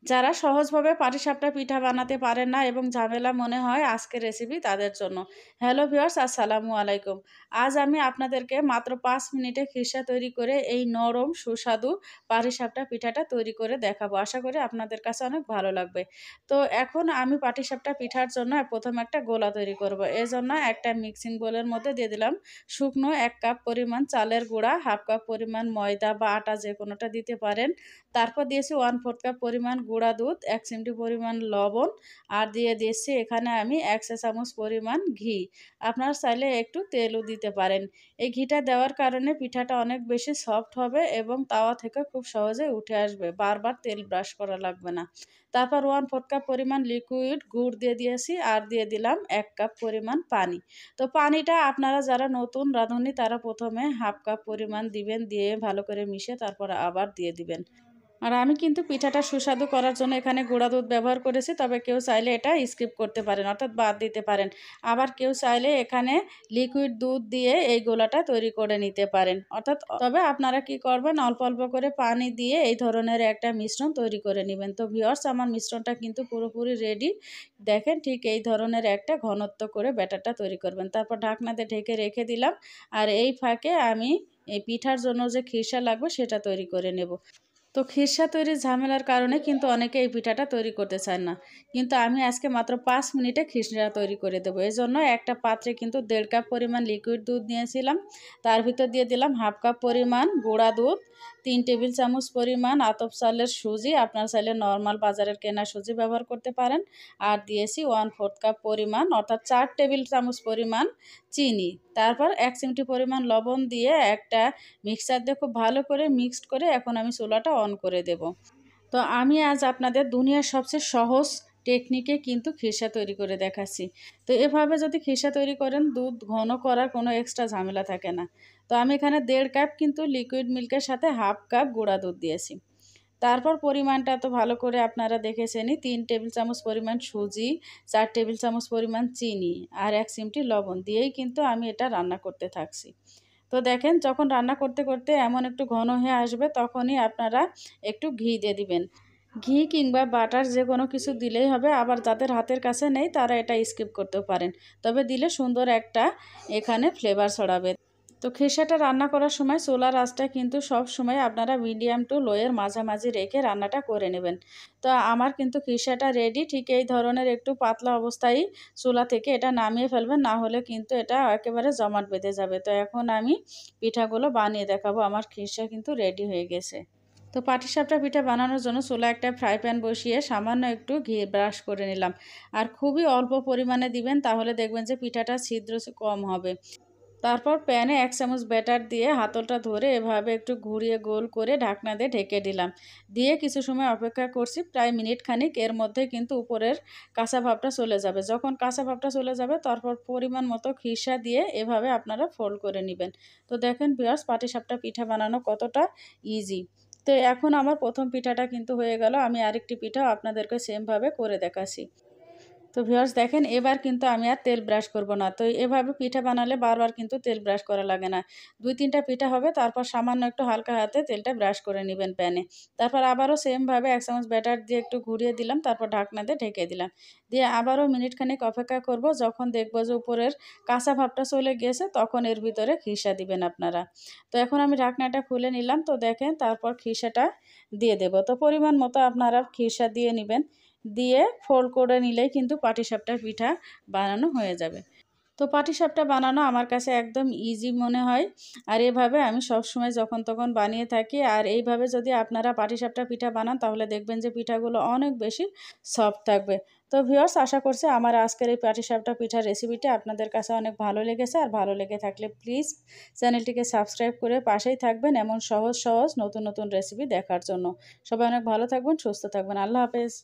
যারা সহজভাবে পাটিসাপটা পিঠা বানাতে পারেন না এবং ঝামেলা মনে হয় আজকের রেসিপি তাদের জন্য। হ্যালো ভিউয়ার্স, আসসালামু আলাইকুম। আজ আমি আপনাদেরকে মাত্র ৫ মিনিটে খিরসা তৈরি করে এই নরম সুস্বাদু পাটিসাপটা পিঠাটা তৈরি করে দেখাবো। আশা করি আপনাদের কাছে অনেক ভালো লাগবে। তো এখন আমি পাটিসাপটা পিঠার জন্য প্রথম একটা গোলা তৈরি করব। এজন্য একটা মিক্সিং বোলের মধ্যে দিয়ে দিলাম শুকনো ১ কাপ পরিমাণ চালের গুঁড়া, হাফ কাপ পরিমাণ ময়দা বা আটা যে কোনোটা দিতে পারেন। তারপর দিয়েছি 1/4 কাপ পরিমাণ গুঁড়া দুধ, ১ চিমটি পরিমাণ লবণ আর দিয়ে দিচ্ছি এখানে আমি ১ চা চামচ পরিমাণ ঘি। আপনারা চাইলে একটু তেলও দিতে পারেন। এই ঘিটা দেওয়ার কারণে পিঠাটা অনেক বেশি সফট হবে এবং তাওয়া থেকে খুব সহজে উঠে আসবে। বারবার তেল ব্রাশ করা লাগবে না। তারপর 1/4 কাপ পরিমাণ লিকুইড গুড় দিয়ে দিয়েছি আর দিয়ে দিলাম ১ কাপ পরিমাণ পানি। তো পানিটা আপনারা যারা নতুন রাঁধুনি তারা প্রথমে হাফ কাপ পরিমাণ দিবেন, দিয়ে ভালো করে মিশিয়ে তারপর আবার দিয়ে দিবেন। আর আমি কিন্তু পিঠাটা সুস্বাদু করার জন্য এখানে গুঁড়া দুধ ব্যবহার করেছি, তবে কেউ চাইলে এটা স্কিপ করতে পারেন, অর্থাৎ বাদ দিতে পারেন। আবার কেউ চাইলে এখানে লিকুইড দুধ দিয়ে এই গোলাটা তৈরি করে নিতে পারেন, অর্থাৎ তবে আপনারা কি করবেন, অল্প অল্প করে পানি দিয়ে এই ধরনের একটা মিশ্রণ তৈরি করে নেবেন। তো ভিউয়ার্স, আমার মিশ্রণটা কিন্তু পুরোপুরি রেডি। দেখেন ঠিক এই ধরনের একটা ঘনত্ব করে ব্যাটারটা তৈরি করবেন। তারপর ঢাকনাতে ঢেকে রেখে দিলাম। আর এই ফাঁকে আমি এই পিঠার জন্য যে খিরসা লাগবে সেটা তৈরি করে নেব। তো খিরসা তৈরির ঝামেলার কারণে কিন্তু অনেকে এই পিঠাটা তৈরি করতে চায় না, কিন্তু আমি আজকে মাত্র ৫ মিনিটে খিরসা তৈরি করে দেবো। এই জন্য একটা পাত্রে কিন্তু ১.৫ কাপ পরিমাণ লিকুইড দুধ নিয়েছিলাম। তার ভিতর দিয়ে দিলাম হাফ কাপ পরিমাণ গুঁড়া দুধ, ৩ টেবিল চামচ পরিমাণ আতপ চালের সুজি, আপনার চাইলে নর্মাল বাজারের কেনা সুজি ব্যবহার করতে পারেন। আর দিয়েছি 1/4 কাপ পরিমাণ, অর্থাৎ ৪ টেবিল চামচ পরিমাণ চিনি। তারপর ১ চিমটি পরিমাণ লবণ দিয়ে একটা মিক্সার দিয়ে খুব ভালো করে মিক্সড করে এখন আমি চুলাটা অন করে দেব। তো আমি আজ আপনাদের দুনিয়ার সবচেয়ে সহজ টেকনিকে কিন্তু খিরসা তৈরি করে দেখাচ্ছি। তো এভাবে যদি খিরসা তৈরি করেন, দুধ ঘন করার কোনো এক্সট্রা ঝামেলা থাকে না। তো আমি এখানে ১.৫ কাপ কিন্তু লিকুইড মিল্কের সাথে হাফ কাপ গুঁড়া দুধ দিয়েছি। তারপর পরিমাণটা তো ভালো করে আপনারা দেখেছেনই, ৩ টেবিল চামচ পরিমাণ সুজি, ৪ টেবিল চামচ পরিমাণ চিনি আর ১ চিমটি লবণ দিয়েই কিন্তু আমি এটা রান্না করতে থাকছি। তো দেখেন, যখন রান্না করতে করতে এমন একটু ঘন হয়ে আসবে তখনই আপনারা একটু ঘি দিয়ে দিবেন। ঘি কিংবা বাটার যে কোনো কিছু দিলেই হবে। আবার যাদের হাতের কাছে নেই তারা এটা স্কিপ করতেও পারেন, তবে দিলে সুন্দর একটা এখানে ফ্লেভার ছড়াবে। তো খিরসাটা রান্না করার সময় চুলার আঁচটা কিন্তু সব সময় আপনারা মিডিয়াম টু লোয়ের মাঝামাঝি রেখে রান্নাটা করে নেবেন। তো আমার কিন্তু খিরসাটা রেডি। ঠিক এই ধরনের একটু পাতলা অবস্থায় চুলা থেকে এটা নামিয়ে ফেলবেন, না হলে কিন্তু এটা একেবারে জমাট বেঁধে যাবে। তো এখন আমি পিঠাগুলো বানিয়ে দেখাবো। আমার খিরসা কিন্তু রেডি হয়ে গেছে। তো পাটিসাপটা পিঠা বানানোর জন্য চুলা একটা ফ্রাই প্যান বসিয়ে সামান্য একটু ঘি ব্রাশ করে নিলাম। আর খুবই অল্প পরিমাণে দিবেন, তাহলে দেখবেন যে পিঠাটা ছিদ্র কম হবে। তারপর প্যানে ১ চামচ ব্যাটার দিয়ে হাতলটা ধরে এভাবে একটু ঘুরিয়ে গোল করে ঢাকনা দিয়ে ঢেকে দিলাম। দিয়ে কিছু সময় অপেক্ষা করছি, প্রায় মিনিট খানিক। এর মধ্যে কিন্তু উপরের কাঁচা ভাবটা চলে যাবে। যখন কাঁচা ভাবটা চলে যাবে তারপর পরিমাণ মতো খিরসা দিয়ে এভাবে আপনারা ফোল্ড করে নেবেন। তো দেখেন ভিউয়ার্স, পাটিসাপটা পিঠা বানানো কতটা ইজি। তো এখন আমার প্রথম পিঠাটা কিন্তু হয়ে গেল। আমি আরেকটি পিঠাও আপনাদেরকে সেমভাবে করে দেখাচ্ছি। তো ভিউয়ার্স দেখেন, এবার কিন্তু আমি আর তেল ব্রাশ করব না। তো এভাবে পিঠা বানালে বারবার কিন্তু তেল ব্রাশ করা লাগে না। ২-৩টা পিঠা হবে, তারপর সামান্য একটু হালকা হাতে তেলটা ব্রাশ করে নেবেন প্যানে। তারপর আবারও সেমভাবে ১ চামচ ব্যাটার দিয়ে একটু ঘুরিয়ে দিলাম, তারপর ঢাকনা দিয়ে ঢেকে দিলাম। দিয়ে আবারও মিনিট খানেক অপেক্ষা করব। যখন দেখব যে উপরের কাঁচা ভাবটা চলে গিয়েছে তখন এর ভিতরে খিরসা দিবেন আপনারা। তো এখন আমি ঢাকনাটা খুলে নিলাম। তো দেখেন, তারপর খিরসাটা দিয়ে দেব। তো পরিমাণ মতো আপনারা খিরসা দিয়ে নেবেন। দিয়ে ফোল্ড করে নিলেই কিন্তু পাটিসাপটা পিঠা বানানো হয়ে যাবে। তো পাটিসাপটা বানানো আমার কাছে একদম ইজি মনে হয়। আর এভাবে আমি সবসময় যখন তখন বানিয়ে থাকি। আর এইভাবে যদি আপনারা পাটিসাপটা পিঠা বানান তাহলে দেখবেন যে পিঠাগুলো অনেক বেশি সফট থাকবে। তো ভিউয়ার্স, আশা করছি আমার আজকের এই পাটিসাপটা পিঠার রেসিপিটা আপনাদের কাছে অনেক ভালো লেগেছে। আর ভালো লেগে থাকলে প্লিজ চ্যানেলটিকে সাবস্ক্রাইব করে পাশেই থাকবেন এমন সহজ সহজ নতুন নতুন রেসিপি দেখার জন্য। সবাই অনেক ভালো থাকবেন, সুস্থ থাকবেন। আল্লাহ হাফেজ।